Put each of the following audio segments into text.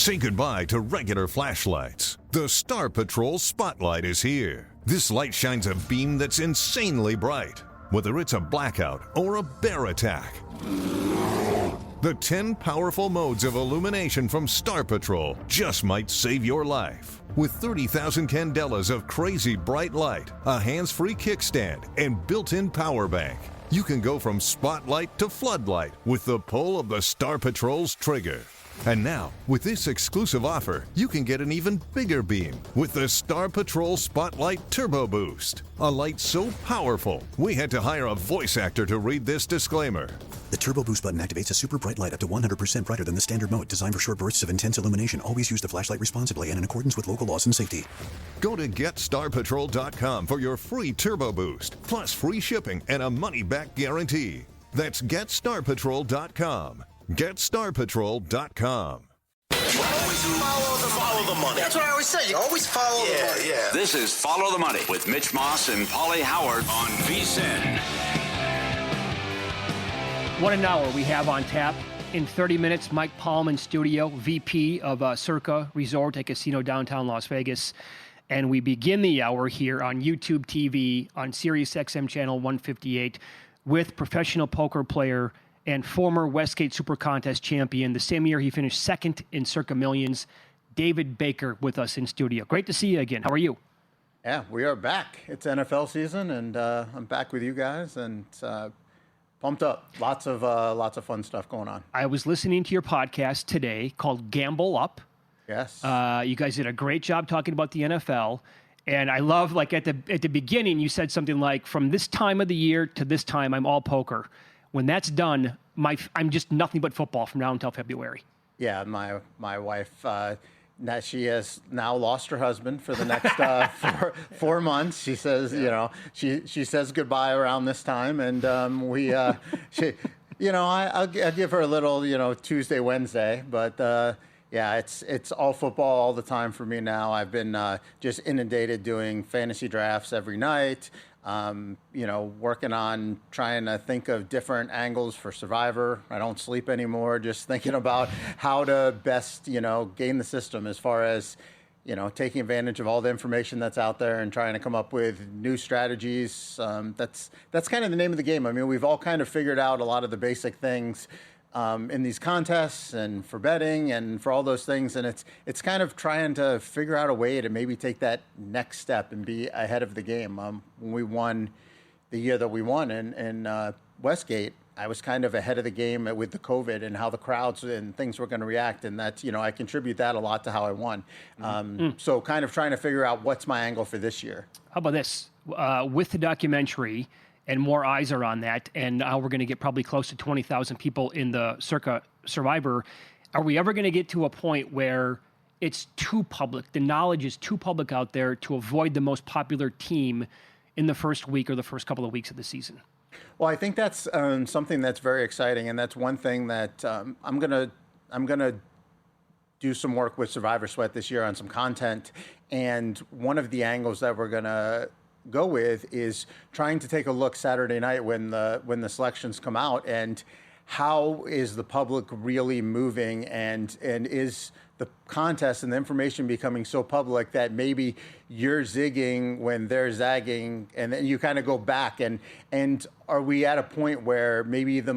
Say goodbye to regular flashlights. The Star Patrol Spotlight is here. This light shines a beam that's insanely bright, whether it's a blackout or a bear attack. The 10 powerful modes of illumination from Star Patrol just might save your life. With 30,000 candelas of crazy bright light, a hands-free kickstand, and built-in power bank, you can go from spotlight to floodlight with the pull of the Star Patrol's trigger. And now, with this exclusive offer, you can get an even bigger beam with the Star Patrol Spotlight Turbo Boost. A light so powerful, we had to hire a voice actor to read this disclaimer. The Turbo Boost button activates a super bright light up to 100% brighter than the standard mode, designed for short bursts of intense illumination. Always use the flashlight responsibly and in accordance with local laws and safety. Go to GetStarPatrol.com for your free Turbo Boost, plus free shipping and a money-back guarantee. That's GetStarPatrol.com. GetStarPatrol.com. Always follow the money. That's what I always say. You always follow the money. Yeah. This is Follow the Money with Mitch Moss and Pauly Howard on VSiN. What an hour we have on tap. In 30 minutes, Mike Palm in studio, VP of Circa Resort and Casino downtown Las Vegas. And we begin the hour here on YouTube TV on Sirius XM channel 158 with professional poker player and former Westgate Super Contest champion. The same year he finished second in Circa Millions, David Baker with us in studio. Great to see you again. How are you? Yeah, we are back. It's NFL season, and I'm back with you guys, and pumped up. Lots of fun stuff going on. I was listening to your podcast today called Gamble Up. Yes. You guys did a great job talking about the NFL. And I love, like, at the beginning, you said something like, from this time of the year to this time, I'm all poker. When that's done, I'm just nothing but football from now until February. Yeah, my wife, she has now lost her husband for the next 4 months. She says, she says goodbye around this time, and I'll give her a little, Tuesday, Wednesday, but. Yeah, it's all football all the time for me now. I've been just inundated doing fantasy drafts every night, working on trying to think of different angles for Survivor. I don't sleep anymore, just thinking about how to best, game the system as far as, taking advantage of all the information that's out there and trying to come up with new strategies. That's kind of the name of the game. I mean, we've all kind of figured out a lot of the basic things in these contests and for betting and for all those things. And it's kind of trying to figure out a way to maybe take that next step and be ahead of the game. When we won the year that we won in Westgate, I was kind of ahead of the game with the COVID and how the crowds and things were going to react. And that's, I contribute that a lot to how I won. So kind of trying to figure out what's my angle for this year. How about this? With the documentary, and more eyes are on that, and now we're going to get probably close to 20,000 people in the Circa Survivor. Are we ever going to get to a point where it's too public, the knowledge is too public out there to avoid the most popular team in the first week or the first couple of weeks of the season? Well, I think that's something that's very exciting, and that's one thing that I'm gonna do some work with Survivor Sweat this year on some content, and one of the angles that we're gonna go with is trying to take a look Saturday night when the selections come out, and how is the public really moving, and is the contest and the information becoming so public that maybe you're zigging when they're zagging, and then you kind of go back, and are we at a point where maybe the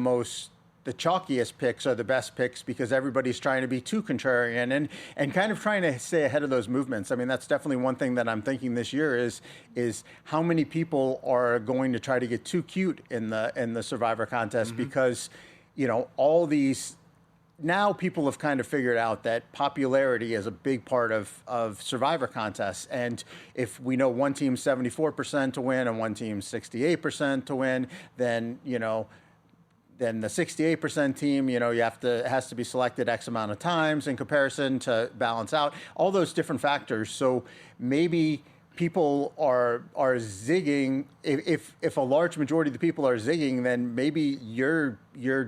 chalkiest picks are the best picks because everybody's trying to be too contrarian and kind of trying to stay ahead of those movements? I mean, that's definitely one thing that I'm thinking this year is how many people are going to try to get too cute in the Survivor contest, because, all these, now people have kind of figured out that popularity is a big part of Survivor contests. And if we know one team's 74% to win and one team's 68% to win, then, then the 68% team, it has to be selected X amount of times in comparison to balance out all those different factors. So maybe people are zigging. If a large majority of the people are zigging, then maybe your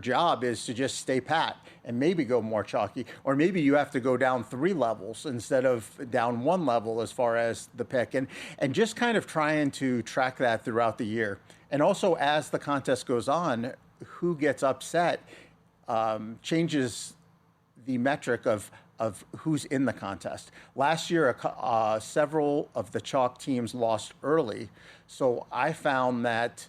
job is to just stay pat and maybe go more chalky, or maybe you have to go down 3 levels instead of down 1 level as far as the pick, and just kind of trying to track that throughout the year. And also, as the contest goes on, who gets upset changes metric of who's in the contest. Last year, several of the chalk teams lost early, so I found that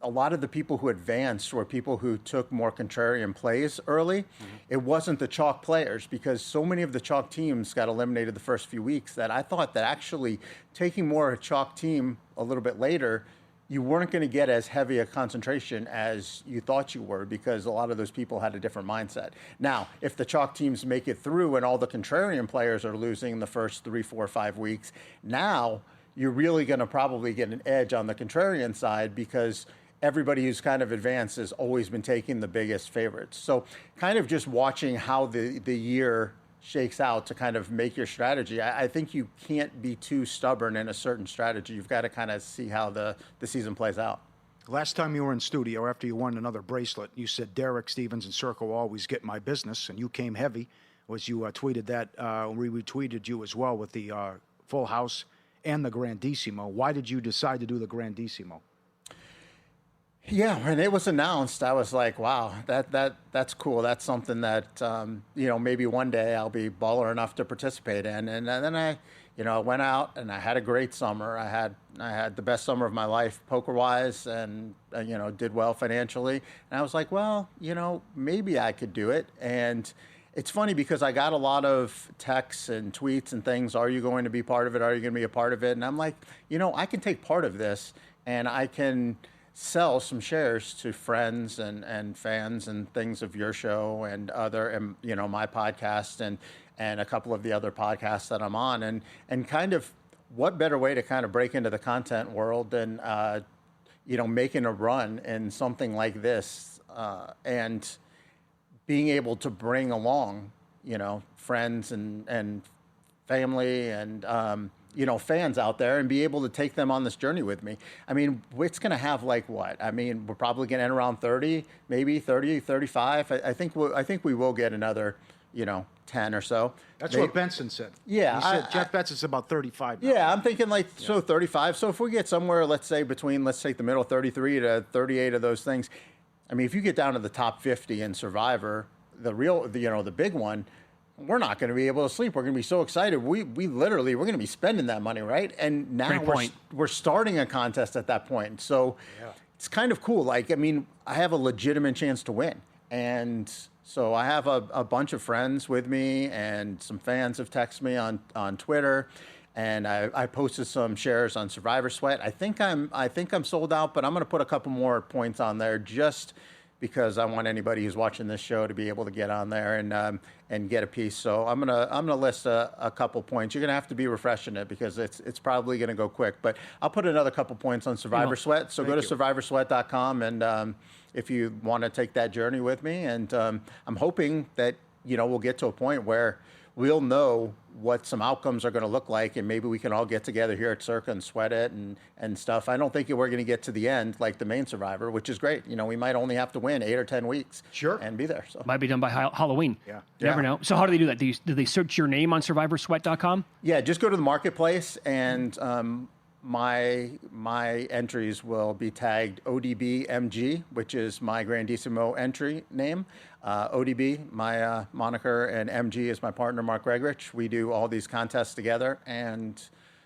a lot of the people who advanced were people who took more contrarian plays early. It wasn't the chalk players, because so many of the chalk teams got eliminated the first few weeks that I thought that actually taking more of a chalk team a little bit later, you weren't going to get as heavy a concentration as you thought you were, because a lot of those people had a different mindset. Now, if the chalk teams make it through and all the contrarian players are losing the first 3, 4, 5 weeks, now you're really going to probably get an edge on the contrarian side, because everybody who's kind of advanced has always been taking the biggest favorites. So kind of just watching how the year shakes out to kind of make your strategy. I think you can't be too stubborn in a certain strategy. You've got to kind of see how the season plays out. Last time you were in studio after you won another bracelet, you said Derek Stevens and Circa will always get my business, and you came heavy. Was you tweeted that, we retweeted you as well with the Full House and the Grandissimo. Why did you decide to do the Grandissimo? Yeah, when it was announced, I was like, wow, that's cool. That's something that, maybe one day I'll be baller enough to participate in. And then I went out and I had a great summer. I had the best summer of my life poker-wise, and, did well financially. And I was like, well, maybe I could do it. And it's funny because I got a lot of texts and tweets and things. Are you going to be part of it? Are you going to be a part of it? And I'm like, I can take part of this, and I can sell some shares to friends and fans and things of your show and other, and my podcast and a couple of the other podcasts that I'm on, and kind of what better way to kind of break into the content world than making a run in something like this, and being able to bring along friends and family and fans out there, and be able to take them on this journey with me. I mean, it's going to have like what? I mean, we're probably going to end around 30, maybe 30, 35. I think we will get another, 10 or so. That's what Benson said. Yeah. He said Jeff Benson's about 35 now. Yeah, I'm thinking so 35. So if we get somewhere, let's say between, let's take the middle, 33 to 38 of those things. I mean, if you get down to the top 50 in Survivor, the big one, we're not going to be able to sleep. We're going to be so excited. We're going to be spending that money, right? And now we're starting a contest at that point. So It's kind of cool. Like, I mean, I have a legitimate chance to win. And so I have a bunch of friends with me, and some fans have texted me on Twitter. And I posted some shares on Survivor Sweat. I think I'm sold out, but I'm going to put a couple more points on there just because I want anybody who's watching this show to be able to get on there and get a piece. So I'm gonna list a couple points. You're gonna have to be refreshing it because it's probably gonna go quick. But I'll put another couple points on Survivor Sweat. So go to survivorsweat.com, and if you want to take that journey with me, and I'm hoping that we'll get to a point where we'll know what some outcomes are going to look like, and maybe we can all get together here at Circa and sweat it and stuff. I don't think we're going to get to the end like the main Survivor, which is great. We might only have to win 8 or 10 weeks and be there. So might be done by Halloween. Yeah. You never know. So how do they do that? Do they search your name on survivorsweat.com? Yeah, just go to the marketplace, and my entries will be tagged ODBMG, which is my Grandissimo entry name. ODB, my moniker, and MG is my partner, Mark Gregrich. We do all these contests together. And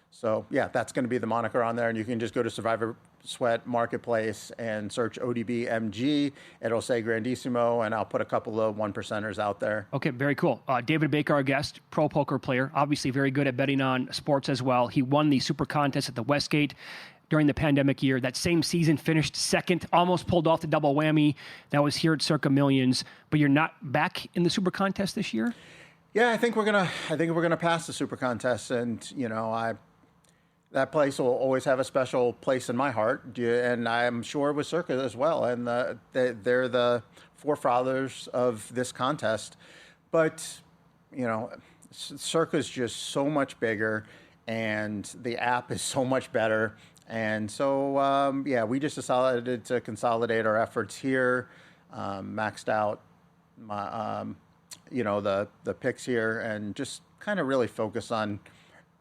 so, yeah, that's going to be the moniker on there. And you can just go to Survivor Sweat Marketplace and search ODBMG. It'll say Grandissimo, and I'll put a couple of 1%ers out there. Okay, very cool. David Baker, our guest, pro poker player, obviously very good at betting on sports as well. He won the Super Contest at the Westgate during the pandemic year. That same season finished second, almost pulled off the double whammy. That was here at Circa Millions. But you're not back in the Super Contest this year? Yeah, I think we're gonna pass the Super Contest, and that place will always have a special place in my heart, and I'm sure with Circa as well. And they're the forefathers of this contest. But Circa's just so much bigger, and the app is so much better. And so, we just decided to consolidate our efforts here, maxed out my, the picks here, and just kind of really focus on,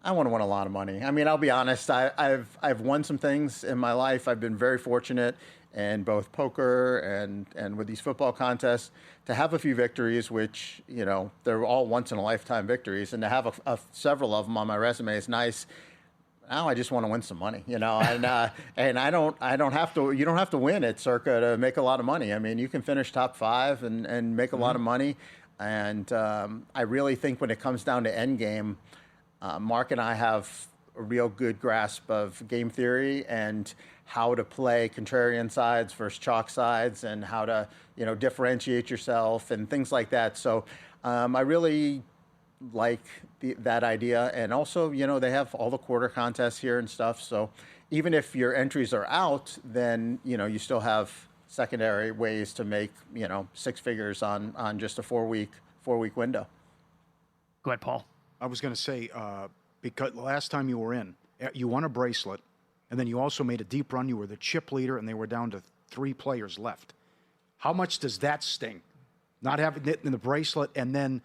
I want to win a lot of money. I mean, I'll be honest, I've won some things in my life. I've been very fortunate in both poker and with these football contests, to have a few victories, which, you know, they're all once in a lifetime victories, and to have several of them on my resume is nice. Now I just want to win some money, you know, and I don't have to. You don't have to win at Circa to make a lot of money. I mean, you can finish top 5 and make a lot of money. And I really think when it comes down to end game, Mark and I have a real good grasp of game theory and how to play contrarian sides versus chalk sides, and how to, you know, differentiate yourself and things like that. So I really like that idea. And also, you know, they have all the quarter contests here and stuff. So even if your entries are out, then, you know, you still have secondary ways to make, you know, 6 figures on just a 4-week window. Go ahead, Paul. I was going to say, because the last time you were in, you won a bracelet, and then you also made a deep run. You were the chip leader, and they were down to 3 players left. How much does that sting? Not having it in the bracelet, and then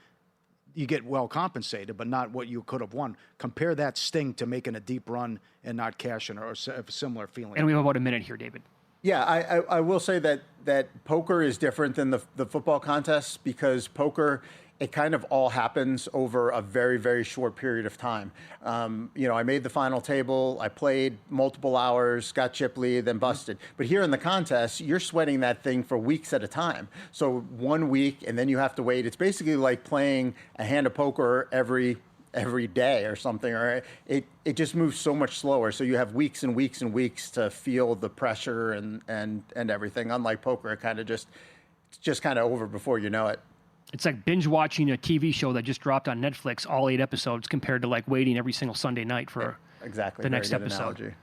you get well compensated, but not what you could have won. Compare that sting to making a deep run and not cashing, or a similar feeling. And we have about a minute here, David. Yeah, I will say that poker is different than the football contests, because poker, it kind of all happens over a very, very short period of time. You know, I made the final table, I played multiple hours, got chip lead, then busted. But here in the contest, you're sweating that thing for weeks at a time. So 1 week, and then you have to wait. It's basically like playing a hand of poker every day or something, or it just moves so much slower. So you have weeks and weeks and weeks to feel the pressure and everything. Unlike poker, it kind of it's just kind of over before you know it. It's like binge watching a TV show that just dropped on Netflix, all 8 episodes, compared to like waiting every single Sunday night for the next episode.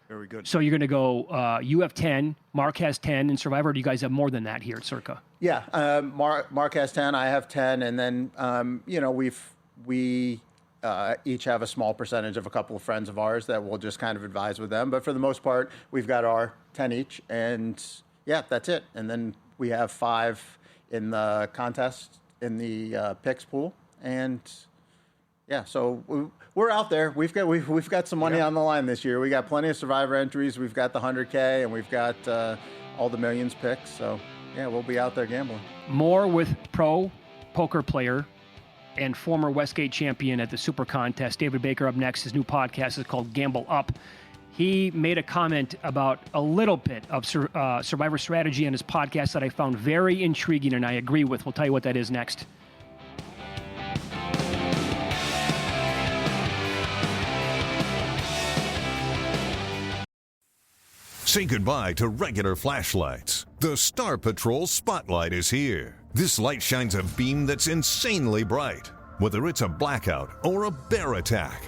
Very good. So you're going to go, you have 10, Mark has 10 in Survivor, or do you guys have more than that here at Circa? Yeah, Mark has 10, I have 10, and then, you know, we each have a small percentage of a couple of friends of ours that we'll just kind of advise with them. But for the most part, we've got our 10 each, and yeah, that's it. And then we have 5 in the contest, in the picks pool, and yeah, so we're out there. We've got some money on the line this year. We got plenty of Survivor entries. We've got the 100K, and we've got all the millions picks. So yeah, we'll be out there gambling. More with pro poker player and former Westgate champion at the Super Contest, David Baker, up next. His new podcast is called Gamble Up. He made a comment about a little bit of Survivor strategy on his podcast that I found very intriguing, and I agree with. We'll tell you what that is next. Say goodbye to regular flashlights. The Star Patrol Spotlight is here. This light shines a beam that's insanely bright, whether it's a blackout or a bear attack.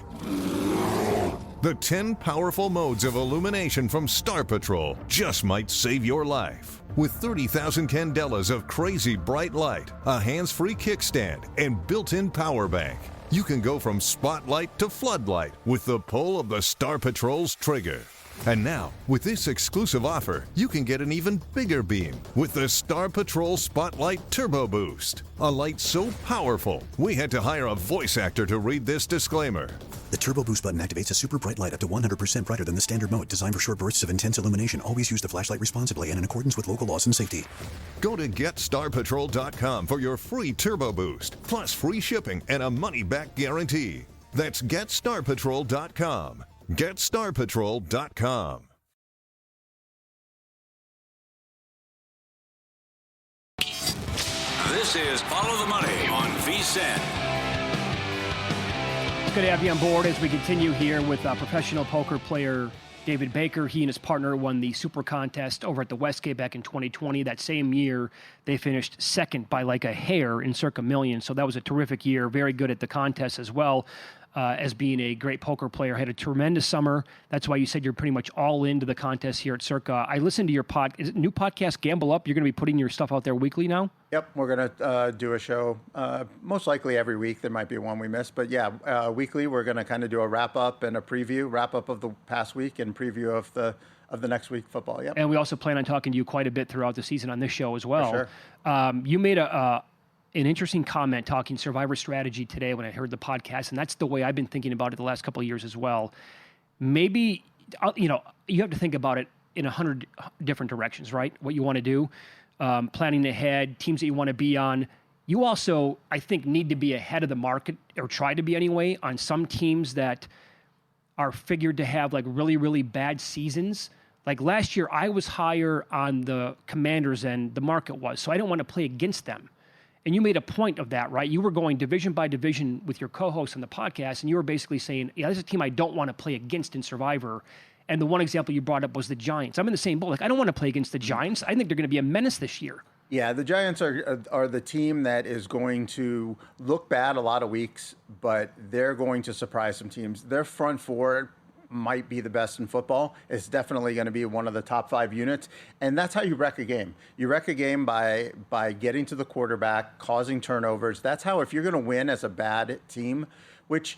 The 10 powerful modes of illumination from Star Patrol just might save your life. With 30,000 candelas of crazy bright light, a hands-free kickstand, and built-in power bank, you can go from spotlight to floodlight with the pull of the Star Patrol's trigger. And now, with this exclusive offer, you can get an even bigger beam with the Star Patrol Spotlight Turbo Boost. A light so powerful, we had to hire a voice actor to read this disclaimer. The Turbo Boost button activates a super bright light up to 100% brighter than the standard mode, designed for short bursts of intense illumination. Always use the flashlight responsibly and in accordance with local laws and safety. Go to GetStarPatrol.com for your free Turbo Boost, plus free shipping and a money-back guarantee. That's GetStarPatrol.com. GetStarPatrol.com. This is Follow the Money on VSiN. It's good to have you on board as we continue here with professional poker player David Baker. He and his partner won the Super Contest over at the Westgate back in 2020. That same year, they finished second by like a hair in Circa Million. So that was a terrific year. Very good at the contest as well. As being a great poker player, had a tremendous summer. That's why you said you're pretty much all into the contest here at Circa. I listened to your new podcast, Gamble Up. You're going to be putting your stuff out there weekly now? Yep, we're going to do a show most likely every week. There might be one we missed, but yeah, weekly we're going to kind of do a wrap-up and a preview, wrap-up of the past week and preview of the next week football. Yep. And we also plan on talking to you quite a bit throughout the season on this show as well. For sure. You made an interesting comment talking Survivor strategy today when I heard the podcast, and that's the way I've been thinking about it the last couple of years as well. Maybe, you know, you have to think about it in 100 different directions, right? What you want to do, planning ahead, teams that you want to be on. You also, I think, need to be ahead of the market, or try to be anyway, on some teams that are figured to have like really, really bad seasons. Like last year, I was higher on the Commanders than the market was, so I don't want to play against them. And you made a point of that, right? You were going division by division with your co-host on the podcast, and you were basically saying, yeah, this is a team I don't want to play against in Survivor. And the one example you brought up was the Giants. I'm in the same boat. Like, I don't want to play against the Giants. I think they're going to be a menace this year. Yeah, the Giants are the team that is going to look bad a lot of weeks, but they're going to surprise some teams. Their front four might be the best in football. It's definitely going to be one of the top 5 units. And that's how you wreck a game. You wreck a game by getting to the quarterback, causing turnovers. That's how, if you're going to win as a bad team, which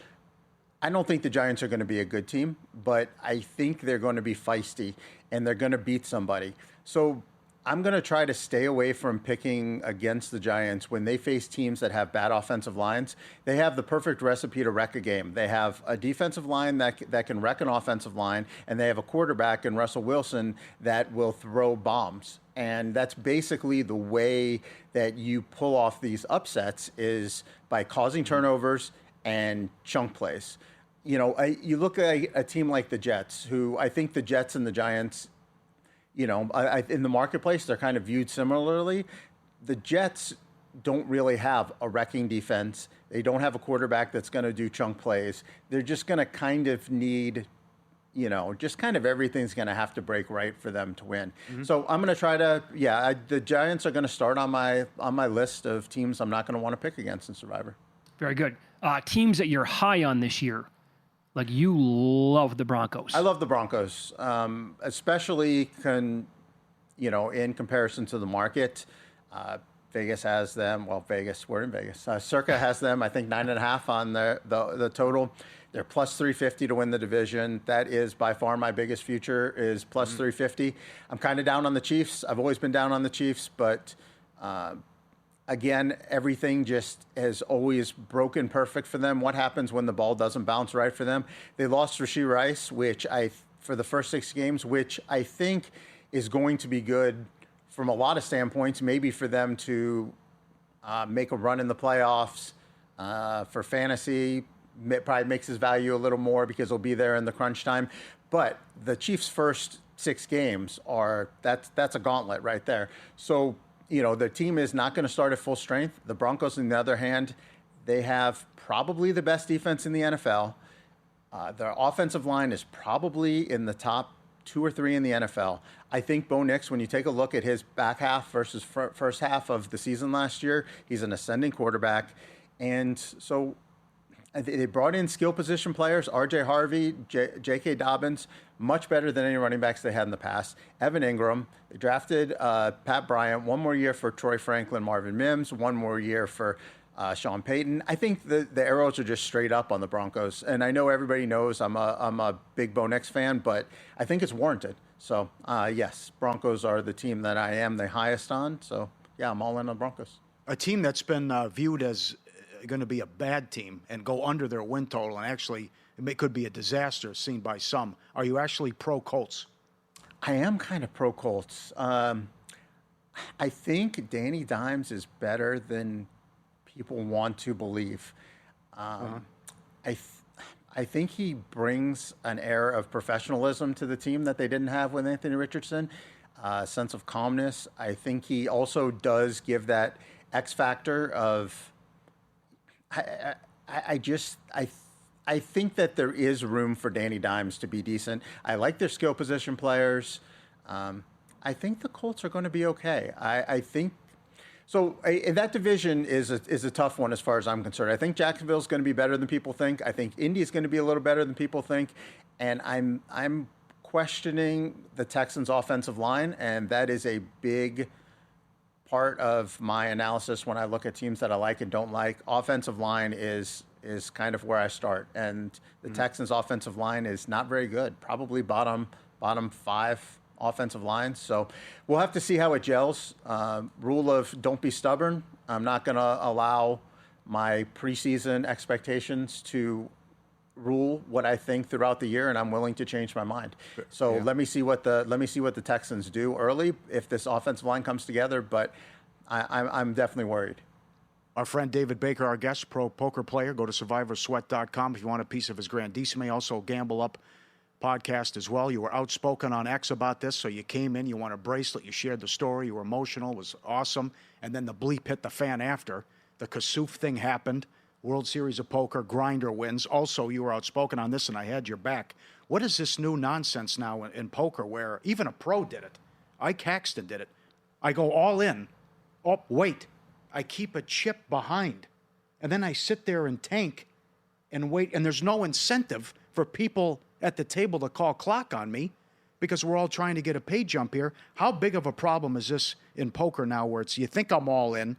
I don't think the Giants are going to be a good team, but I think they're going to be feisty and they're going to beat somebody. So I'm going to try to stay away from picking against the Giants when they face teams that have bad offensive lines. They have the perfect recipe to wreck a game. They have a defensive line that can wreck an offensive line, and they have a quarterback in Russell Wilson that will throw bombs. And that's basically the way that you pull off these upsets, is by causing turnovers and chunk plays. You know, you look at a team like the Jets, who I think the Jets and the Giants, you know, in the marketplace, they're kind of viewed similarly. The Jets don't really have a wrecking defense. They don't have a quarterback that's going to do chunk plays. They're just going to kind of need, you know, just kind of everything's going to have to break right for them to win. Mm-hmm. So I'm going to try to, the Giants are going to start on my list of teams I'm not going to want to pick against in Survivor. Very good. Teams that you're high on this year. Like, you love the Broncos. I love the Broncos, especially in comparison to the market. Vegas has them. Well, we're in Vegas. Circa has them, I think, 9.5 on the total. They're plus 350 to win the division. That is by far my biggest future, is plus 350. I'm kind of down on the Chiefs. I've always been down on the Chiefs, but again, everything just has always broken perfect for them. What happens when the ball doesn't bounce right for them? They lost Rashee Rice, for the first 6 games, which I think is going to be good from a lot of standpoints, maybe for them to make a run in the playoffs. For fantasy, it probably makes his value a little more because he'll be there in the crunch time. But the Chiefs' first 6 games that's a gauntlet right there. So, you know, the team is not going to start at full strength. The Broncos, on the other hand, they have probably the best defense in the NFL. Their offensive line is probably in the top 2 or 3 in the NFL. I think Bo Nix, when you take a look at his back half versus first half of the season last year, he's an ascending quarterback. And so they brought in skill position players, R.J. Harvey, J.K. Dobbins, much better than any running backs they had in the past. Evan Ingram. They drafted Pat Bryant, 1 more year for Troy Franklin, Marvin Mims, 1 more year for Sean Payton. I think the arrows are just straight up on the Broncos. And I know everybody knows I'm a big Bo Nix fan, but I think it's warranted. So, yes, Broncos are the team that I am the highest on. So, yeah, I'm all in on Broncos. A team that's been viewed as going to be a bad team and go under their win total, and actually it could be a disaster seen by some. Are you actually pro Colts? I am kind of pro Colts. I think Danny Dimes is better than people want to believe. I think he brings an air of professionalism to the team that they didn't have with Anthony Richardson, a sense of calmness. I think he also does give that X factor of, I think that there is room for Danny Dimes to be decent. I like their skill position players. I think the Colts are going to be okay. I think so. That division is a tough one as far as I'm concerned. I think Jacksonville's going to be better than people think. I think Indy's going to be a little better than people think, and I'm questioning the Texans' offensive line, and that is a big part of my analysis when I look at teams that I like and don't like. Offensive line is kind of where I start, and the Texans' offensive line is not very good. Probably bottom 5 offensive lines. So we'll have to see how it gels. Rule of don't be stubborn. I'm not going to allow my preseason expectations to rule what I think throughout the year, and I'm willing to change my mind. So let me see what the Texans do early if this offensive line comes together. But I'm definitely worried. Our friend David Baker, our guest, pro poker player. Go to survivorsweat.com if you want a piece of his grandissime. Also, Gamble Up podcast as well. You were outspoken on X about this, so you came in, you won a bracelet, you shared the story, you were emotional, it was awesome. And then the bleep hit the fan after. The Kasuf thing happened. World Series of Poker, Grinder wins. Also, you were outspoken on this, and I had your back. What is this new nonsense now in poker where even a pro did it? Ike Caxton did it. I go all in. Oh, wait. I keep a chip behind. And then I sit there and tank and wait. And there's no incentive for people at the table to call clock on me because we're all trying to get a pay jump here. How big of a problem is this in poker now where it's you think I'm all in,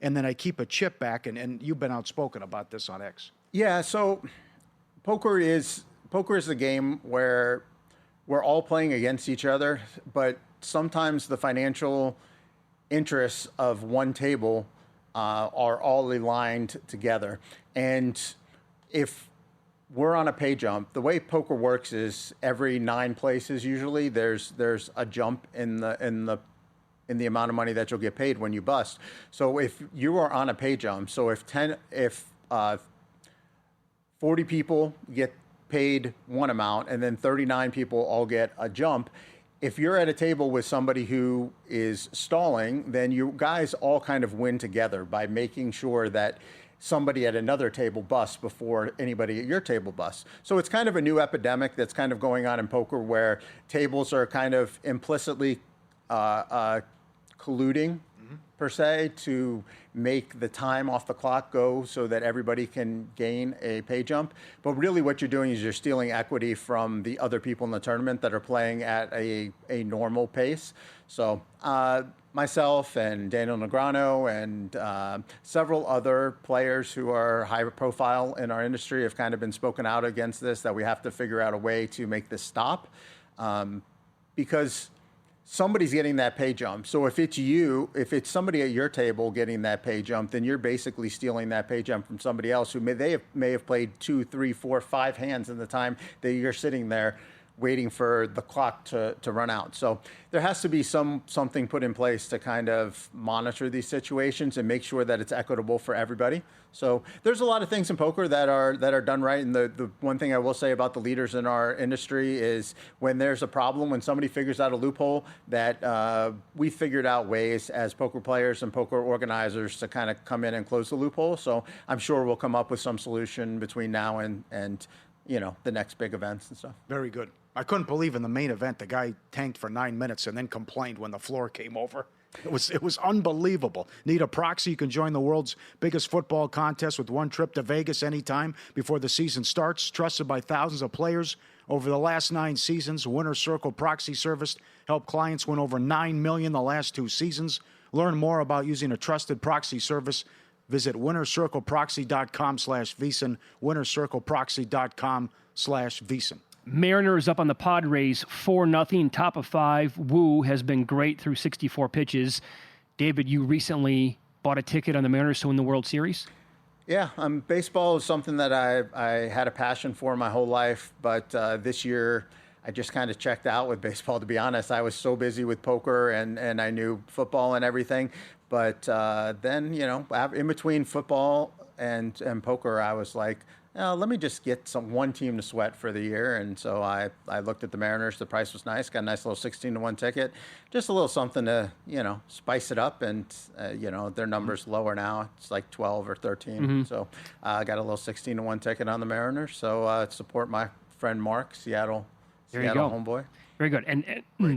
and then I keep a chip back, and you've been outspoken about this on X. Yeah, so poker is a game where we're all playing against each other, but sometimes the financial interests of one table are all aligned together. And if we're on a pay jump, the way poker works is every 9 places usually there's a jump in the amount of money that you'll get paid when you bust. So if you are on a pay jump, so if 40 people get paid one amount and then 39 people all get a jump, if you're at a table with somebody who is stalling, then you guys all kind of win together by making sure that somebody at another table busts before anybody at your table busts. So it's kind of a new epidemic that's kind of going on in poker where tables are kind of implicitly colluding per se to make the time off the clock go so that everybody can gain a pay jump. But really what you're doing is you're stealing equity from the other people in the tournament that are playing at a normal pace. So myself and Daniel Negreanu and several other players who are high profile in our industry have kind of been spoken out against this, that we have to figure out a way to make this stop because somebody's getting that pay jump. So if it's somebody at your table getting that pay jump, then you're basically stealing that pay jump from somebody else who may have played 2, 3, 4, 5 hands in the time that you're sitting there waiting for the clock to run out. So there has to be something put in place to kind of monitor these situations and make sure that it's equitable for everybody. So there's a lot of things in poker that are done right. And the one thing I will say about the leaders in our industry is when there's a problem, when somebody figures out a loophole, that we figured out ways as poker players and poker organizers to kind of come in and close the loophole. So I'm sure we'll come up with some solution between now and the next big events and stuff. Very good. I couldn't believe in the main event the guy tanked for 9 minutes and then complained when the floor came over. It was unbelievable. Need a proxy? You can join the world's biggest football contest with one trip to Vegas anytime before the season starts. Trusted by thousands of players over the last 9 seasons, Winner Circle Proxy Service helped clients win over $9 million the last 2 seasons. Learn more about using a trusted proxy service. Visit winnercircleproxy.com/VSiN, winnercircleproxy.com/VSiN. Mariners up on the Padres 4-0, top of 5. Wu has been great through 64 pitches. David, you recently bought a ticket on the Mariners to win the World Series? Yeah, baseball is something that I had a passion for my whole life, but this year I just kind of checked out with baseball, to be honest. I was so busy with poker and I knew football and everything. But then, in between football and poker, I was like, let me just get one team to sweat for the year. And so I looked at the Mariners. The price was nice. Got a nice little 16-1 ticket. Just a little something to, spice it up. And, their number's lower now. It's like 12 or 13. Mm-hmm. So I got a little 16-1 ticket on the Mariners. So support my friend Mark, Seattle homeboy. Very good. And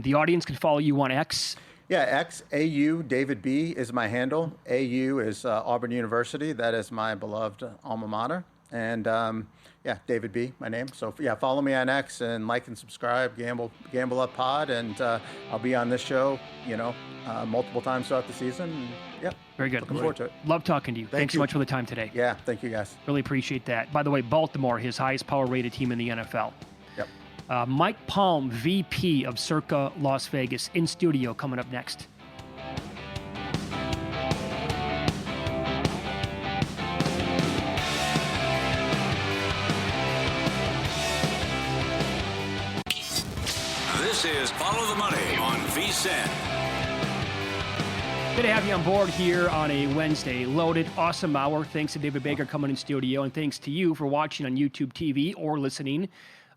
the audience can follow you on X. Yeah, X, AU, David B. is my handle. AU is Auburn University. That is my beloved alma mater. And, David B., my name. So, follow me on X and like and subscribe, Gamble Up Pod. And I'll be on this show, multiple times throughout the season. And, very good. Looking forward to it. Love talking to you. Thanks so much for the time today. Yeah, thank you, guys. Really appreciate that. By the way, Baltimore, his highest power-rated team in the NFL. Yep. Mike Palm, VP of Circa Las Vegas, in studio coming up next. This is Follow the Money on VSiN. Good to have you on board here on a Wednesday. Loaded, awesome hour. Thanks to David Baker coming in studio, and thanks to you for watching on YouTube TV or listening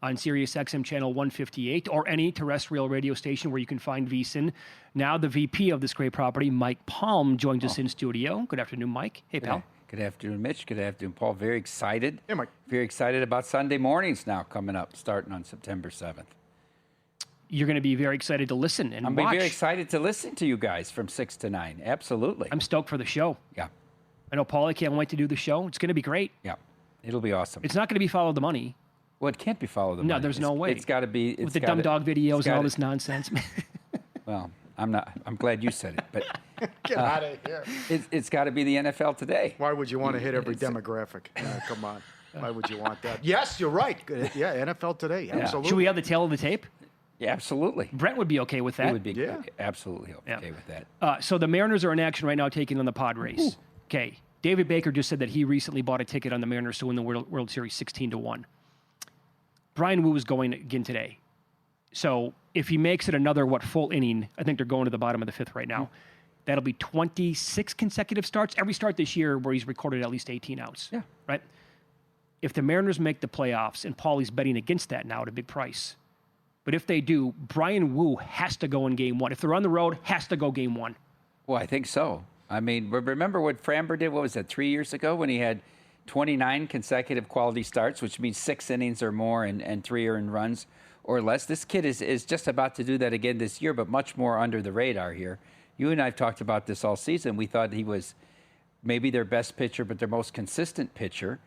on Sirius XM channel 158 or any terrestrial radio station where you can find VSiN. Now the VP of this great property, Mike Palm, joins us in studio. Good afternoon, Mike. Hey, pal. Good afternoon, Mitch. Good afternoon, Paul. Very excited. Hey, Mike. Very excited about Sunday mornings now coming up, starting on September 7th. You're going to be very excited to listen and I'm watch. very excited to listen to you guys from 6 to 9. Absolutely. I'm stoked for the show. Yeah. I know Pauly can't wait to do the show. It's going to be great. Yeah. It'll be awesome. It's not going to be Follow the Money. Well, it can't be Follow the No, Money. there's no way. It's got to be. With the dumb dog videos and all this nonsense. Well, I'm glad you said it, but Get out of here. it's got to be the NFL today. Why would you want to hit every demographic? Come on. Why would you want that? Yes, you're right. Yeah, NFL today. Absolutely. Should we have the tail of the tape? Yeah, absolutely. Brent would be okay with that. He would be absolutely okay with that. So the Mariners are in action right now, taking on the Padres. Okay. David Baker just said that he recently bought a ticket on the Mariners to win the World Series 16-1. Brian Wu is going again today. So if he makes it another, full inning, I think they're going to the bottom of the fifth right now. That'll be 26 consecutive starts. Every start this year where he's recorded at least 18 outs. Yeah. Right? If the Mariners make the playoffs, and Pauly's betting against that now at a big price, but if they do, Brian Wu has to go in game one. If they're on the road, has to go game one. Well, I think so. I mean, remember what Framber did, what was that, 3 years ago when he had 29 consecutive quality starts, which means 6 innings or more and 3 earned runs or less. This kid is just about to do that again this year, but much more under the radar here. You and I have talked about this all season. We thought he was maybe their best pitcher, but their most consistent pitcher.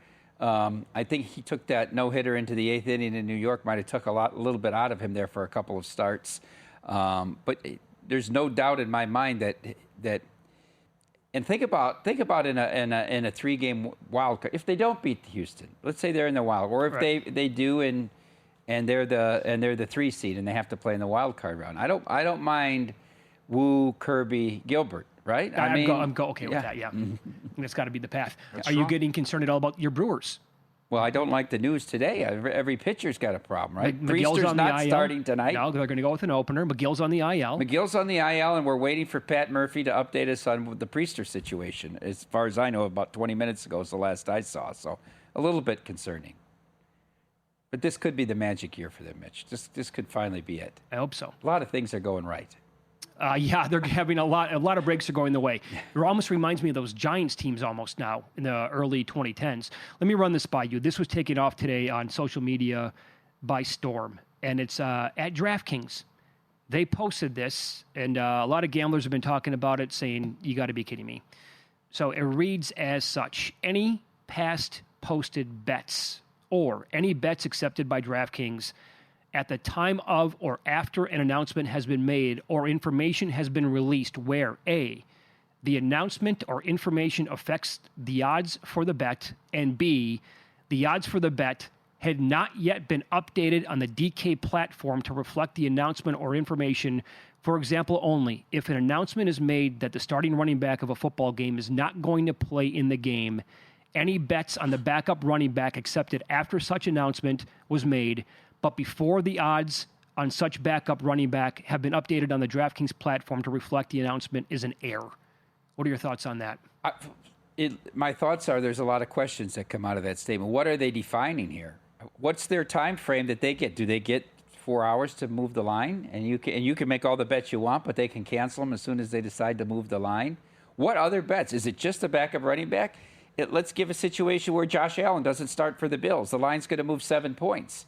I think he took that no-hitter into the 8th inning in New York, might have took a little bit out of him there for a couple of starts. But there's no doubt in my mind that and think about in a 3-game wild card. If they don't beat Houston, let's say they're in the wild, or if they do and they're the 3 seed and they have to play in the wild card round. I don't mind Wu, Kirby, Gilbert. Right? I'm okay with that, yeah. And it's got to be the path. Are you getting concerned at all about your Brewers? Well, I don't like the news today. Every pitcher's got a problem, right? McGill's Priester's on the not IL. starting tonight. No, they're going to go with an opener. McGill's on the IL. McGill's on the IL, and we're waiting for Pat Murphy to update us on the Priester situation. As far as I know, about 20 minutes ago is the last I saw. So a little bit concerning. But this could be the magic year for them, Mitch. This could finally be it. I hope so. A lot of things are going right. Yeah, they're having a lot of breaks are going the way. It almost reminds me of those Giants teams almost now in the early 2010s. Let me run this by you. This was taken off today on social media by storm, and it's at DraftKings. They posted this, and a lot of gamblers have been talking about it, saying, you got to be kidding me. So it reads as such: any past posted bets or any bets accepted by DraftKings at the time of or after an announcement has been made or information has been released where A, the announcement or information affects the odds for the bet, and B, the odds for the bet had not yet been updated on the DK platform to reflect the announcement or information. For example, only if an announcement is made that the starting running back of a football game is not going to play in the game, any bets on the backup running back accepted after such announcement was made, but before the odds on such backup running back have been updated on the DraftKings platform to reflect the announcement is an error. What are your thoughts on that? My thoughts are there's a lot of questions that come out of that statement. What are they defining here? What's their time frame that they get? Do they get 4 hours to move the line? And you can make all the bets you want, but they can cancel them as soon as they decide to move the line? What other bets? Is it just a backup running back? Let's give a situation where Josh Allen doesn't start for the Bills. The line's going to move 7 points.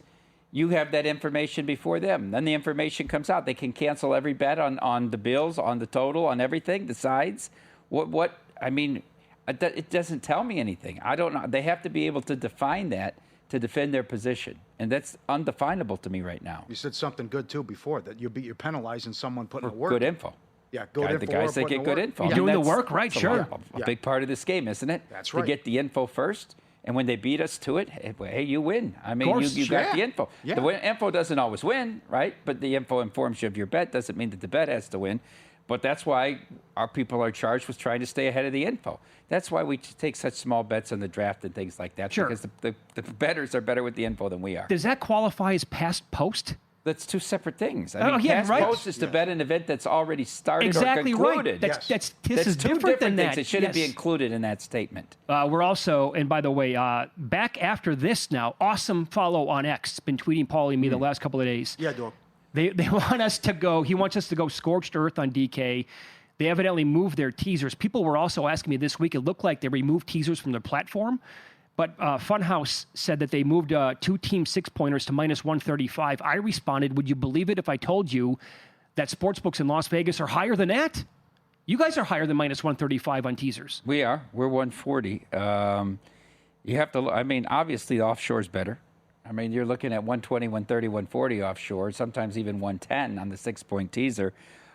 You have that information before them. Then the information comes out. They can cancel every bet on the Bills, on the total, on everything, the sides. It doesn't tell me anything. I don't know. They have to be able to define that to defend their position. And that's undefinable to me right now. You said something good, too, before, that you're penalizing someone putting For the work. good info. Yeah, good info. The guys that get good info. You're doing the work, right? That's Sure. A big part of this game, isn't it? That's right. To get the info first. And when they beat us to it, hey, you win. I mean, course, you got the info. Yeah. The info doesn't always win, right? But the info informs you of your bet. Doesn't mean that the bet has to win. But that's why our people are charged with trying to stay ahead of the info. That's why we take such small bets on the draft and things like that. Sure. Because the bettors are better with the info than we are. Does that qualify as past post? That's two separate things. Cash post is to bet an event that's already started exactly or concluded. Right. This is two different than that. Things. It shouldn't be included in that statement. We're also, and by the way, back after this now, awesome follow on X. Been tweeting Pauly and me the last couple of days. Yeah, dog. They want us to go. He wants us to go scorched earth on DK. They evidently moved their teasers. People were also asking me this week. It looked like they removed teasers from their platform. But Funhouse said that they moved 2 team 6-pointers to minus 135. I responded, would you believe it if I told you that sportsbooks in Las Vegas are higher than that? You guys are higher than minus 135 on teasers. We are. We're 140. You have to, obviously the offshore is better. You're looking at 120, 130, 140 offshore, sometimes even 110 on the 6-point teaser.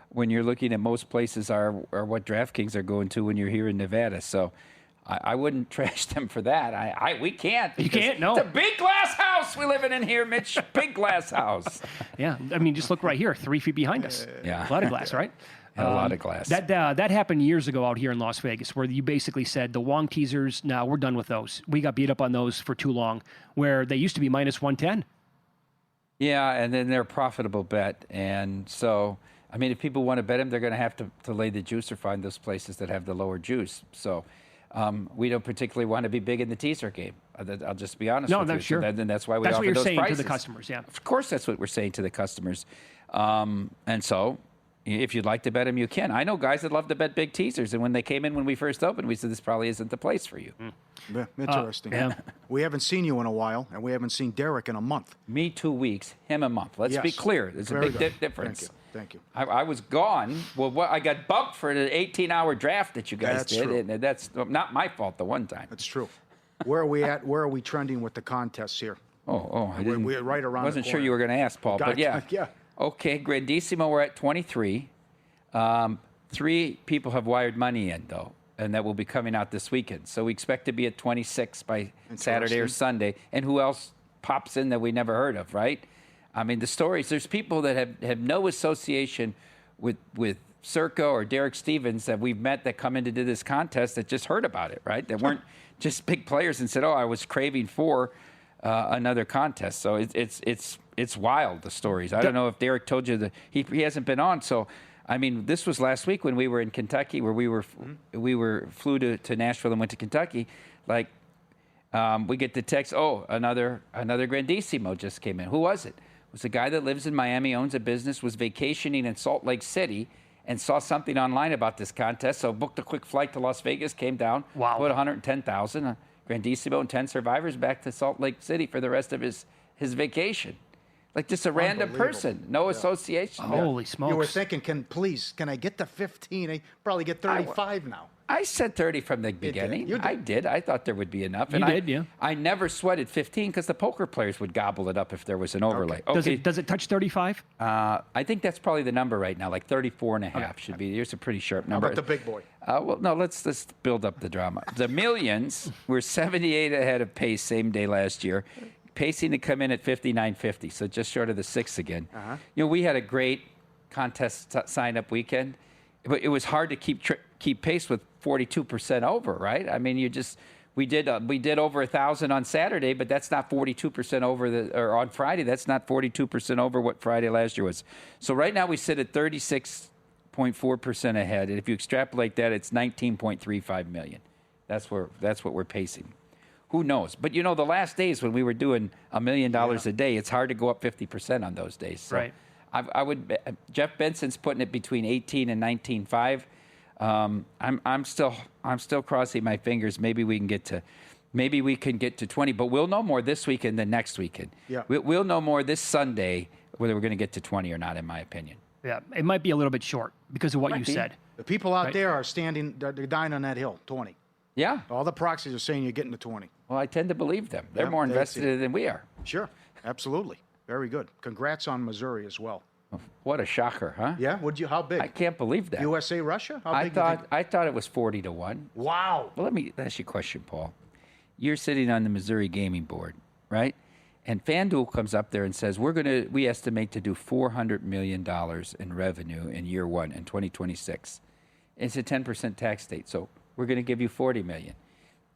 When you're looking at most places are what DraftKings are going to when you're here in Nevada. So I wouldn't trash them for that. We can't. You can't, no. It's a big glass house we living in here, Mitch. Big glass house. Yeah, just look right here, 3 feet behind us. Yeah. A lot of glass, right? A lot of glass. That happened years ago out here in Las Vegas, where you basically said the Wong teasers, no, we're done with those. We got beat up on those for too long, where they used to be minus 110. Yeah, and then they're a profitable bet. And so, if people want to bet them, they're going to have to lay the juice or find those places that have the lower juice. So we don't particularly want to be big in the teaser game. I'll just be honest with you. No, sure. So that's why we offer those prices. That's what you're saying prices to the customers, yeah. Of course, that's what we're saying to the customers. And so, if you'd like to bet them, you can. I know guys that love to bet big teasers, and when they came in when we first opened, we said this probably isn't the place for you. Yeah, interesting. We haven't seen you in a while, and we haven't seen Derek in a month. Me 2 weeks, him a month. Let's be clear. There's a big difference. Thank you. I was gone. Well, I got bumped for the 18-hour draft that you guys did, true. and that's not my fault the one time. That's true. Where are we at? Where are we trending with the contests here? I didn't. We're right around. Wasn't sure you were going to ask, Paul, but yeah. Okay, Grandissimo, we're at 23. 3 people have wired money in, though, and that will be coming out this weekend. So we expect to be at 26 by Saturday or Sunday. And who else pops in that we never heard of, right? The stories, there's people that have no association with Circa or Derek Stevens that we've met that come in to do this contest that just heard about it, right? That weren't just big players and said, I was craving for another contest. So it's wild, the stories. I don't know if Derek told you that he hasn't been on, so... this was last week when we were in Kentucky, where we flew to Nashville and went to Kentucky. We get the text, another Grandissimo just came in. Who was it? It was a guy that lives in Miami, owns a business, was vacationing in Salt Lake City, and saw something online about this contest. So booked a quick flight to Las Vegas, came down, put $110,000, Grandissimo and 10 survivors back to Salt Lake City for the rest of his vacation. Just a random person, no association. Holy smokes. You were thinking, can I get to 15? I probably get 35 now. I said 30 from the beginning. You did. I did. I thought there would be enough. You did, yeah. I never sweated 15 because the poker players would gobble it up if there was an overlay. Okay. Does it touch 35? I think that's probably the number right now, like 34 and a half should be. Here's a pretty sharp number. How about the big boy? Let's build up the drama. The Millions were 78 ahead of pace same day last year. Pacing to come in at 59.50, so just short of the 6 again. We had a great contest sign-up weekend, but it was hard to keep pace with 42% over, right? We did over 1,000 on Saturday, but that's not 42% over or on Friday. That's not 42% over what Friday last year was. So right now we sit at 36.4% ahead, and if you extrapolate that, it's 19.35 million. That's what we're pacing. Who knows? But, the last days when we were doing $1 million a day, it's hard to go up 50% on those days. So right. I would. Jeff Benson's putting it between 18 and 19.5. I'm still crossing my fingers. Maybe we can get to 20. But we'll know more this weekend than next weekend. Yeah. We'll know more this Sunday whether we're going to get to 20 or not, in my opinion. Yeah, it might be a little bit short because of what you said. The people out there are they're dying on that hill, 20. Yeah. All the proxies are saying you're getting to 20. Well, I tend to believe them. They're more invested than we are. Sure. Absolutely. Very good. Congrats on Missouri as well. What a shocker, huh? Yeah. How big? I can't believe that. USA, Russia? How big? I thought it was 40-1. Wow. Well, let me ask you a question, Paul. You're sitting on the Missouri Gaming Board, right? And FanDuel comes up there and says, we estimate to do $400 million in revenue in year one in 2026. It's a 10% tax state, so we're going to give you $40 million.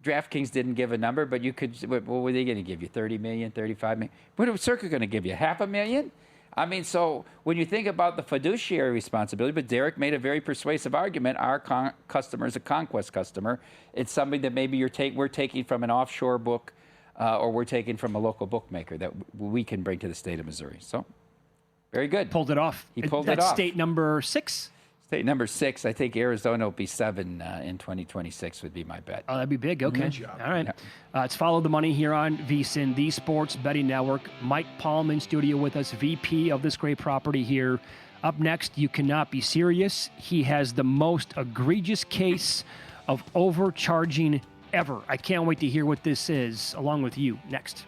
DraftKings didn't give a number, but what were they going to give you? $30 million, $35 million? What was Circa going to give you? $500,000? I mean, so when you think about the fiduciary responsibility, but Derek made a very persuasive argument. Our customer is a conquest customer. It's something that maybe we're taking from an offshore book or we're taking from a local bookmaker that we can bring to the state of Missouri. So, very good. Pulled it off. He pulled it off. That's state number 6? State number 6. I think Arizona will be 7 in 2026 would be my bet. Oh, that'd be big. Okay. All right. It's Follow the Money here on VSiN, the Sports Betting Network. Mike Pauly in studio with us, VP of this great property here. Up next, You Cannot Be Serious. He has the most egregious case of overcharging ever. I can't wait to hear what this is, along with you. Next.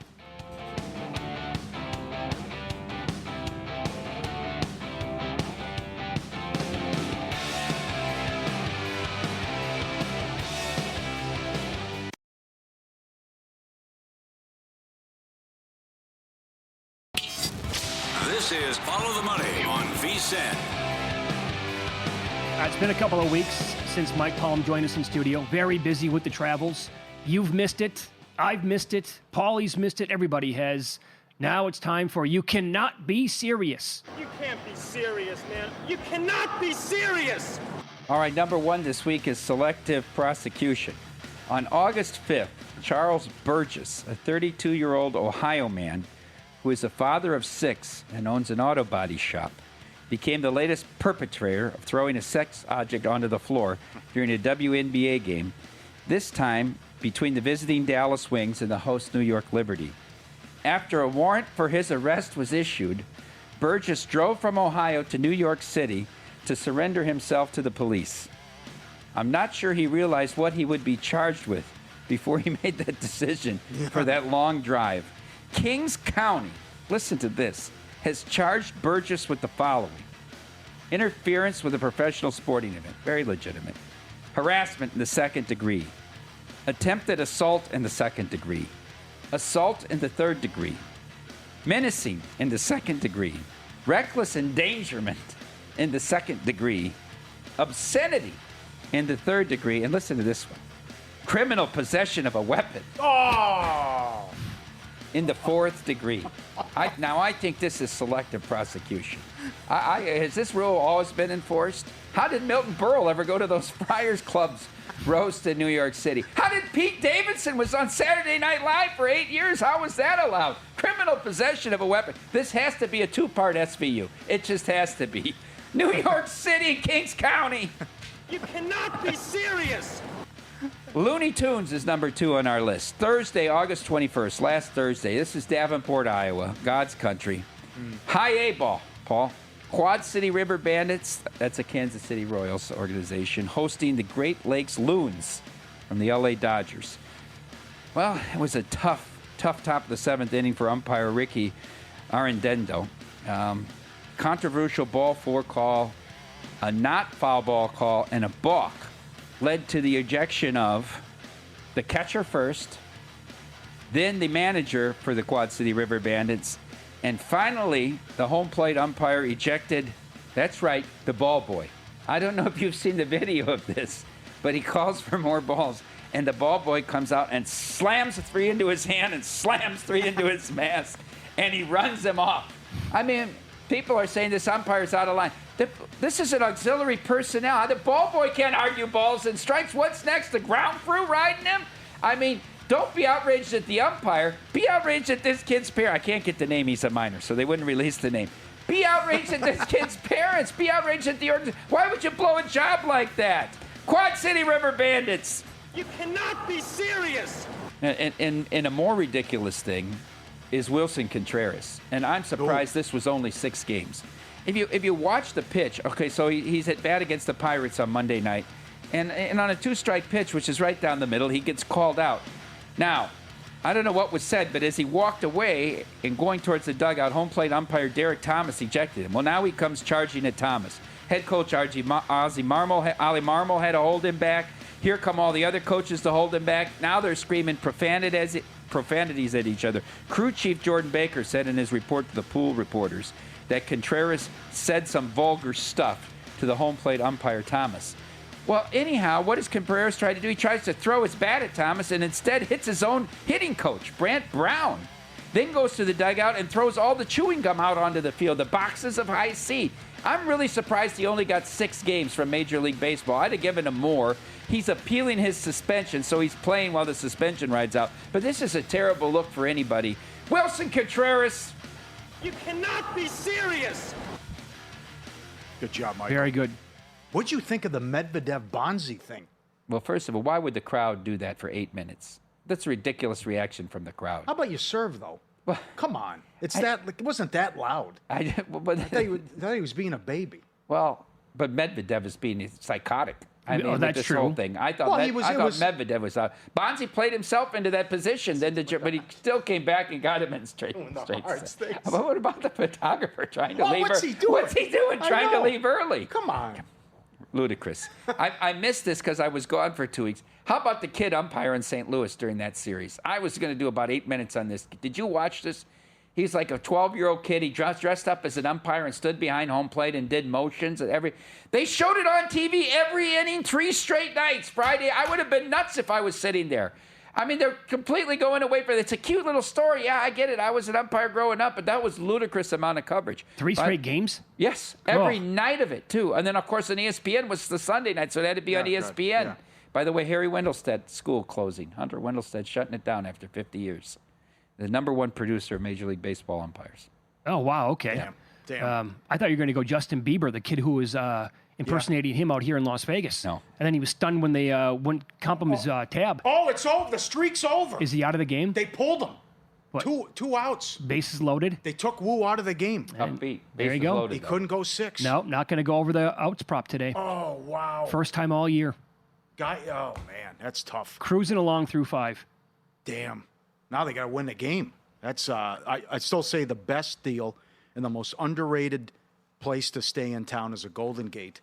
This is Follow the Money on VSiN. It's been a couple of weeks since Mike Pauly joined us in studio. Very busy with the travels. You've missed it. I've missed it. Pauly's missed it. Everybody has. Now it's time for You Cannot Be Serious. You can't be serious, man. You cannot be serious. All right, number 1 this week is selective prosecution. On August 5th, Charles Burgess, a 32-year-old Ohio man who is a father of 6 and owns an auto body shop, became the latest perpetrator of throwing a sex object onto the floor during a WNBA game, this time between the visiting Dallas Wings and the host New York Liberty. After a warrant for his arrest was issued, Burgess drove from Ohio to New York City to surrender himself to the police. I'm not sure he realized what he would be charged with before he made that decision for that long drive. Kings County, listen to this, has charged Burgess with the following: interference with a professional sporting event, very legitimate; harassment in the 2nd degree; attempted assault in the 2nd degree; assault in the 3rd degree; menacing in the 2nd degree; reckless endangerment in the 2nd degree; obscenity in the 3rd degree; and listen to this one: criminal possession of a weapon. Oh! In the 4th degree. I think this is selective prosecution. Has this rule always been enforced? How did Milton Berle ever go to those Friars Clubs roast in New York City? How did Pete Davidson was on Saturday Night Live for 8 years? How was that allowed? Criminal possession of a weapon. This has to be a 2-part SVU. It just has to be. New York City, Kings County. You cannot be serious. Looney Tunes is number 2 on our list. Thursday, August 21st, last Thursday. This is Davenport, Iowa, God's country. High A ball, Paul. Quad City River Bandits, that's a Kansas City Royals organization, hosting the Great Lakes Loons from the LA Dodgers. Well, it was a tough top of the 7th inning for umpire Ricky Arendendo. Controversial ball 4 call, a not foul ball call, and a balk led to the ejection of the catcher first, then the manager for the Quad City River Bandits, and finally the home plate umpire ejected, that's right, the ball boy. I don't know if you've seen the video of this, but he calls for more balls, and the ball boy comes out and slams 3 into his hand and slams 3 into his mask, and he runs him off. I mean, people are saying this umpire's out of line. This is an auxiliary personnel. The ball boy can't argue balls and strikes. What's next? The ground crew riding him? I mean, don't be outraged at the umpire. Be outraged at this kid's parents. I can't get the name. He's a minor, so they wouldn't release the name. Be outraged at this kid's parents. Be outraged at the organization. Why would you blow a job like that? Quad City River Bandits. You cannot be serious. And a more ridiculous thing is Wilson Contreras. And I'm surprised this was only 6 games. If you watch the pitch, okay, so he's at bat against the Pirates on Monday night, and on a 2-strike pitch, which is right down the middle, he gets called out. Now, I don't know what was said, but as he walked away and going towards the dugout, home plate umpire Derek Thomas ejected him. Well, now he comes charging at Thomas. Head coach Ali Marmol had to hold him back. Here come all the other coaches to hold him back. Now they're screaming profanities at each other. Crew chief Jordan Baker said in his report to the pool reporters that Contreras said some vulgar stuff to the home plate umpire Thomas. Well, anyhow, what does Contreras try to do? He tries to throw his bat at Thomas and instead hits his own hitting coach, Brant Brown. then goes to the dugout and throws all the chewing gum out onto the field, the boxes of high C. I'm really surprised he only got 6 games from Major League Baseball. I'd have given him more. He's appealing his suspension, so he's playing while the suspension rides out. But this is a terrible look for anybody. Wilson Contreras. You cannot be serious. Good job, Michael. Very good. What'd you think of the Medvedev-Bonzi thing? Well, first of all, why would the crowd do that for 8 minutes? That's a ridiculous reaction from the crowd. How about you serve, though? Well, come on. It wasn't that loud. I thought he was being a baby. Well, but Medvedev is being psychotic. I mean, that's this true. whole thing. I thought Medvedev was out. Bonzi played himself into that position, but he still came back and got him in straight. But what about the photographer trying to leave? What's he doing? What's he doing trying to leave early? Come on. Ludicrous. I missed this because I was gone for 2 weeks. How about the kid umpire in St. Louis during that series? I was going to do about 8 minutes on this. Did you watch this? He's like a 12-year-old kid. He dressed up as an umpire and stood behind home plate and did motions. They showed it on TV every inning, 3 straight nights. Friday, I would have been nuts if I was sitting there. I mean, they're completely going away from it. It's a cute little story. Yeah, I get it. I was an umpire growing up, but that was ludicrous amount of coverage. 3 straight games? Yes, every night of it, too. And then, of course, on ESPN was the Sunday night, so it had to be on ESPN. Yeah. By the way, Harry Wendelstedt school closing. Hunter Wendelstedt shutting it down after 50 years. The #1 producer of Major League Baseball umpires. Oh, wow, okay. Damn. I thought you were going to go Justin Bieber, the kid who was impersonating him out here in Las Vegas. No. And then he was stunned when they wouldn't comp him his tab. Oh, it's over. The streak's over. Is he out of the game? They pulled him. What? Two outs. Bases loaded? They took Wu out of the game. Upbeat. There you go. Loaded, He couldn't go 6. No, not going to go over the outs prop today. Oh, wow. First time all year. Oh, man, that's tough. Cruising along through 5. Damn. Now they got to win the game. That's I still say the best deal and the most underrated place to stay in town is a Golden Gate.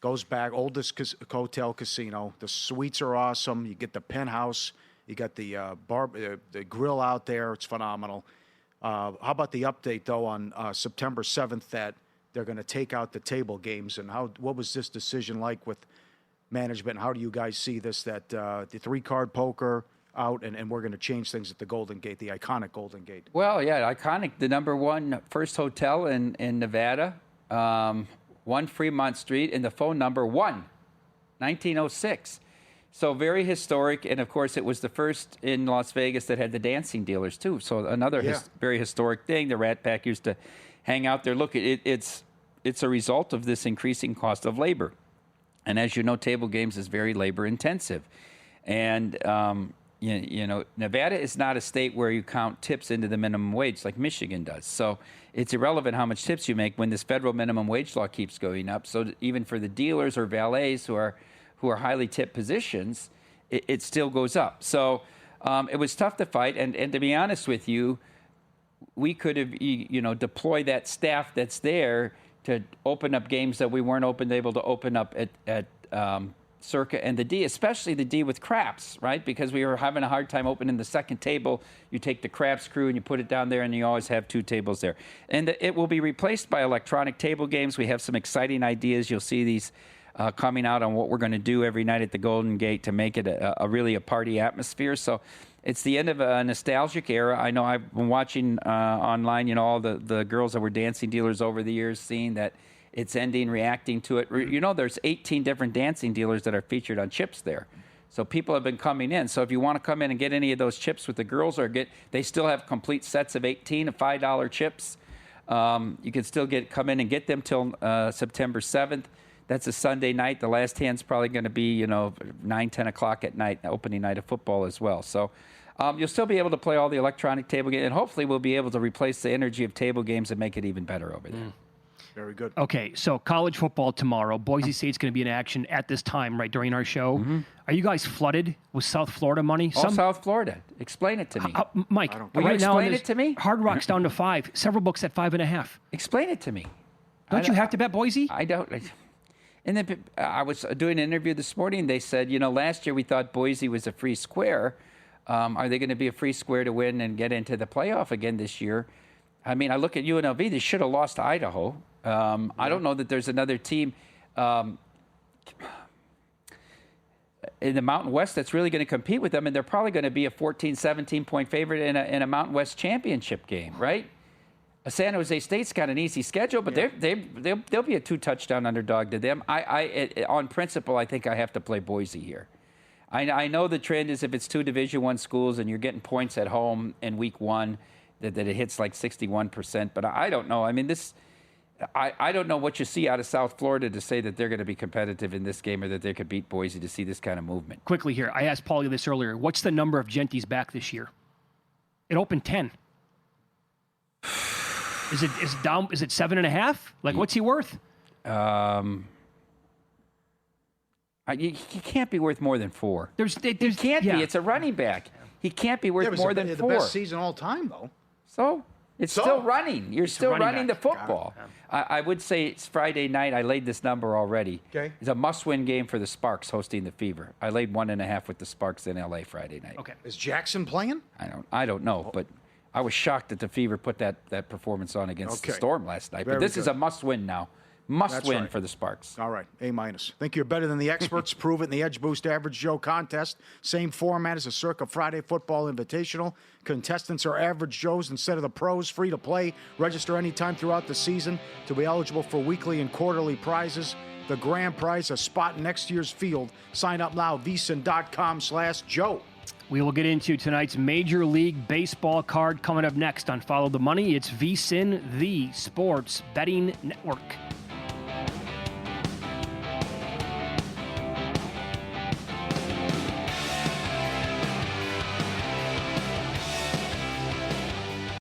Goes back, oldest hotel casino. The suites are awesome. You get the penthouse. You got the the grill out there. It's phenomenal. How about the update, though, on September 7th that they're going to take out the table games? And what was this decision like with management? How do you guys see this, that the 3-card poker out, and we're going to change things at the Golden Gate, the iconic Golden Gate? Well, yeah, iconic. The #1 first hotel in Nevada, 1 Fremont Street, and the phone number 1906. So very historic, and of course it was the first in Las Vegas that had the dancing dealers too. So another very historic thing. The Rat Pack used to hang out there. Look, it's a result of this increasing cost of labor, and as you know, table games is very labor intensive, and you know, Nevada is not a state where you count tips into the minimum wage like Michigan does. So it's irrelevant how much tips you make when this federal minimum wage law keeps going up. So even for the dealers or valets who are highly tipped positions, it still goes up. So it was tough to fight. And to be honest with you, we could have, deployed that staff that's there to open up games that we weren't able to open up at Circa and the D, especially the D with craps, right? Because we were having a hard time opening the second table. You take the craps crew and you put it down there, and you always have 2 tables there. And it will be replaced by electronic table games. We have some exciting ideas. You'll see these coming out on what we're going to do every night at the Golden Gate to make it really a party atmosphere. So it's the end of a nostalgic era. I know I've been watching online, all the girls that were dancing dealers over the years, seeing that it's ending, reacting to it. There's 18 different dancing dealers that are featured on chips there. So people have been coming in. So if you want to come in and get any of those chips with the girls, they still have complete sets of 18 $5 chips. You can still come in and get them till September 7th. That's a Sunday night. The last hand's probably going to be, 9, 10 o'clock at night, opening night of football as well. So you'll still be able to play all the electronic table games, and hopefully we'll be able to replace the energy of table games and make it even better over there. Very good. Okay, so college football tomorrow. Boise State's going to be in action at this time, right, during our show. Mm-hmm. Are you guys flooded with South Florida money? South Florida. Explain it to me. Mike, will you explain it to me? Hard Rock's down to 5. Several books at 5.5. Explain it to me. Don't you have to bet Boise? I don't. And then I was doing an interview this morning. They said, last year we thought Boise was a free square. Are they going to be a free square to win and get into the playoff again this year? I mean, I look at UNLV. They should have lost to Idaho. I don't know that there's another team. in the Mountain West that's really going to compete with them, and they're probably going to be a 14, 17-point favorite in a Mountain West championship game, right? San Jose State's got an easy schedule, but they'll be a 2-touchdown underdog to them. On principle, I think I have to play Boise here. I know the trend is if it's 2 Division I schools and you're getting points at home in week 1, that it hits like 61%. But I don't know. I mean, I don't know what you see out of South Florida to say that they're going to be competitive in this game or that they could beat Boise to see this kind of movement. Quickly here, I asked Pauly this earlier. What's the number of Genties back this year? It opened 10. Is it 7.5? Like, what's he worth? He can't be worth more than 4. He can't be. It's a running back. He can't be worth more than 4. The best season all time, though. So it's still running. You're still running the football. I would say it's Friday night. I laid this number already. Okay. It's a must-win game for the Sparks hosting the Fever. I laid 1.5 with the Sparks in L.A. Friday night. Okay. Is Jackson playing? I don't know, but I was shocked that the Fever put that performance on against the Storm last night. But this is a must-win now. Must-win for the Sparks. All right, A-. Think you're better than the experts? Prove it in the Edge Boost Average Joe contest. Same format as a Circa Friday Football Invitational. Contestants are average Joes instead of the pros. Free to play. Register anytime throughout the season to be eligible for weekly and quarterly prizes. The grand prize, a spot in next year's field. Sign up now, vsin.com/Joe. We will get into tonight's Major League Baseball card coming up next on Follow the Money. It's VSiN, the Sports Betting Network.